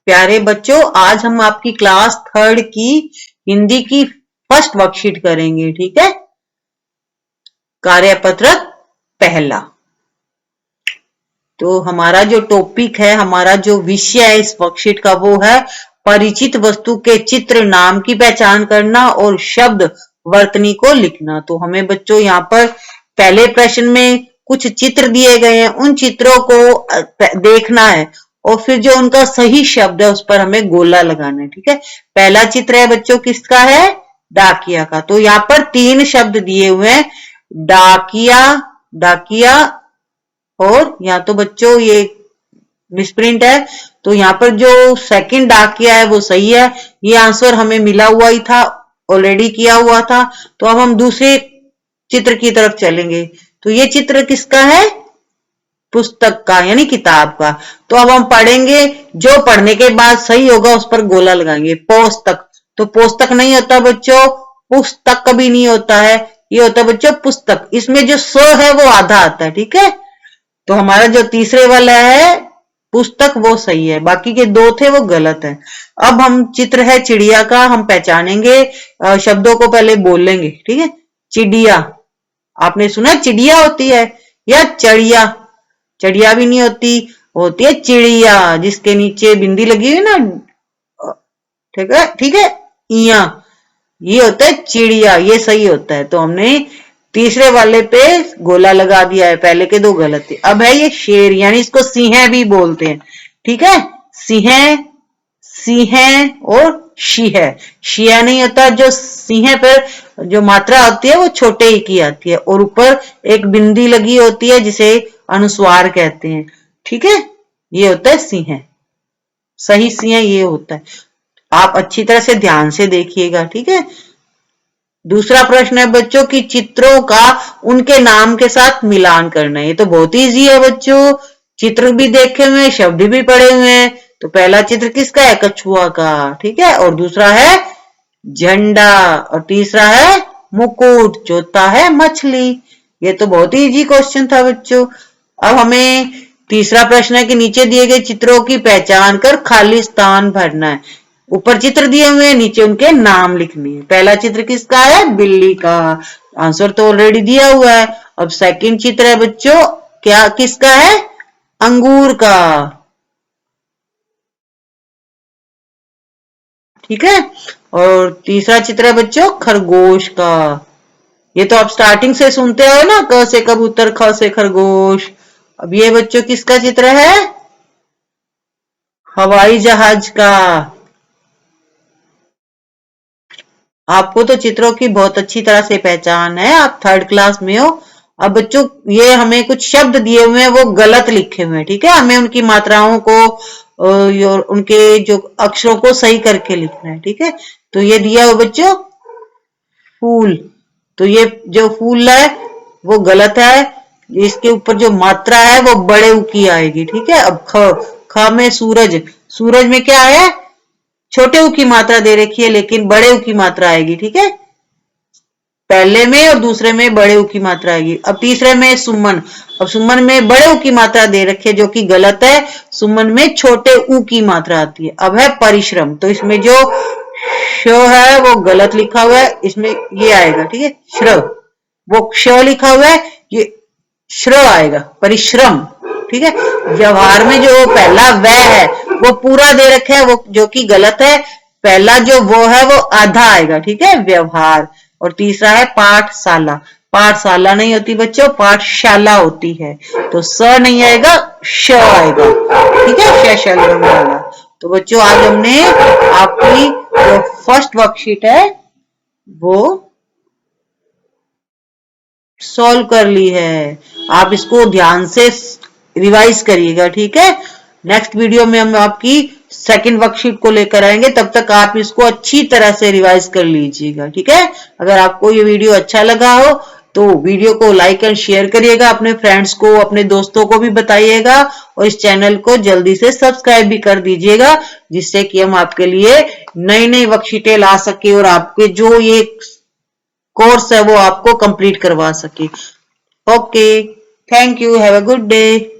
प्यारे बच्चों, आज हम आपकी क्लास 3rd की हिंदी की फर्स्ट वर्कशीट करेंगे। ठीक है, कार्यपत्र पहला। तो हमारा जो टॉपिक है, हमारा जो विषय है इस वर्कशीट का, वो है परिचित वस्तु के चित्र नाम की पहचान करना और शब्द वर्तनी को लिखना। तो हमें बच्चों यहाँ पर पहले प्रश्न में कुछ चित्र दिए गए हैं, उन चित्रों को देखना है और फिर जो उनका सही शब्द है उस पर हमें गोला लगाना है। ठीक है, पहला चित्र है बच्चों किसका है? डाकिया का। तो यहाँ पर 3 शब्द दिए हुए हैं, डाकिया, डाकिया, और यहाँ तो बच्चों ये मिसप्रिंट है, तो यहाँ पर जो सेकंड डाकिया है वो सही है। ये आंसर हमें मिला हुआ ही था, ऑलरेडी किया हुआ था। तो अब हम दूसरे चित्र की तरफ चलेंगे। तो ये चित्र किसका है? पुस्तक का, यानी किताब का। तो अब हम पढ़ेंगे, जो पढ़ने के बाद सही होगा उस पर गोला लगाएंगे। पोस्तक, तो पोस्तक नहीं होता बच्चों, पुस्तक कभी नहीं होता है, ये होता है बच्चों पुस्तक। इसमें जो स है वो आधा आता है। ठीक है, तो हमारा जो तीसरे वाला है पुस्तक वो सही है, बाकी के 2 थे वो गलत है। अब हम चित्र है चिड़िया का, हम पहचानेंगे, शब्दों को पहले बोलेंगे। ठीक है, चिड़िया, आपने सुना चिड़िया होती है या चढ़िया? चढ़िया भी नहीं होती, होती है चिड़िया, जिसके नीचे बिंदी लगी हुई ना। ठीक है, ठीक है, इया, ये होता है चिड़िया, ये सही होता है। तो हमने तीसरे वाले पे गोला लगा दिया है, पहले के 2 गलत थे। अब है ये शेर, यानी इसको सिंह भी बोलते हैं। ठीक है, सिंह, सिंह और शीह। शीह नहीं होता, जो सिंह पर जो मात्रा होती है वो छोटे ही की आती है और ऊपर एक बिंदी लगी होती है जिसे अनुस्वार कहते हैं। ठीक है, ये होता है सिंह, सही सिंह ये होता है। आप अच्छी तरह से ध्यान से देखिएगा। ठीक है, दूसरा प्रश्न है बच्चों की चित्रों का उनके नाम के साथ मिलान करना। ये तो बहुत इजी है बच्चों, चित्र भी देखे हुए हैं, शब्द भी पढ़े हुए हैं। तो पहला चित्र किसका है? कछुआ का। ठीक है, और दूसरा है झंडा, और तीसरा है मुकुट, चौथा है मछली। ये तो बहुत ही इजी क्वेश्चन था बच्चों। अब हमें तीसरा प्रश्न है कि नीचे दिए गए चित्रों की पहचान कर खाली स्थान भरना है। ऊपर चित्र दिए हुए हैं, नीचे उनके नाम लिखने हैं। पहला चित्र किसका है? बिल्ली का, आंसर तो ऑलरेडी दिया हुआ है। अब सेकंड चित्र है बच्चों, क्या किसका है? अंगूर का। ठीक है, और तीसरा चित्र है बच्चों खरगोश का। ये तो आप स्टार्टिंग से सुनते हो ना, क से कबूतर, ख से खरगोश। अब ये बच्चों किसका चित्र है? हवाई जहाज का। आपको तो चित्रों की बहुत अच्छी तरह से पहचान है, आप 3rd क्लास में हो। अब बच्चों ये हमें कुछ शब्द दिए हुए हैं, वो गलत लिखे हुए हैं। ठीक है, हमें उनकी मात्राओं को और उनके जो अक्षरों को सही करके लिखना है। ठीक है, तो ये दिया हुआ बच्चों फूल, तो ये जो फूल है वो गलत है, इसके ऊपर जो मात्रा है वो बड़े ऊ की आएगी। ठीक है, अब ख में सूरज, सूरज में क्या है? छोटे ऊ की मात्रा दे रखी है, लेकिन बड़े ऊ की मात्रा आएगी। ठीक है, पहले में और दूसरे में बड़े ऊ की मात्रा आएगी। अब तीसरे में सुमन, अब सुमन में बड़े ऊ की मात्रा दे रखी है जो कि गलत है, सुमन में छोटे ऊ की मात्रा आती है। अब है परिश्रम, तो इसमें जो श है वो गलत लिखा हुआ है, इसमें ये आएगा। ठीक है, श्र, वो क्ष लिखा हुआ है, ये श्र आएगा, परिश्रम। ठीक है, व्यवहार में जो पहला व है वो पूरा दे रखा है, वो जो कि गलत है, पहला जो वो है वो आधा आएगा। ठीक है, व्यवहार। और तीसरा है पाठशाला, पाठशाला नहीं होती बच्चों, पाठशाला होती है। तो स नहीं आएगा, श आएगा। ठीक है, शलगम वाला। तो बच्चों आज हमने आपकी जो फर्स्ट वर्कशीट है वो सॉल्व कर ली है। आप इसको ध्यान से रिवाइज करिएगा। ठीक है, नेक्स्ट वीडियो में हम आपकी सेकंड वर्कशीट को लेकर आएंगे, तब तक आप इसको अच्छी तरह से रिवाइज कर लीजिएगा। ठीक है, अगर आपको ये वीडियो अच्छा लगा हो तो वीडियो को लाइक एंड शेयर करिएगा, अपने फ्रेंड्स को, अपने दोस्तों को भी बताइएगा, और इस चैनल को जल्दी से सब्सक्राइब भी कर दीजिएगा, जिससे कि हम आपके लिए नई नई वर्कशीटें ला सके और आपके जो ये कोर्स है वो आपको कंप्लीट करवा सके। Okay, thank you, have a good day.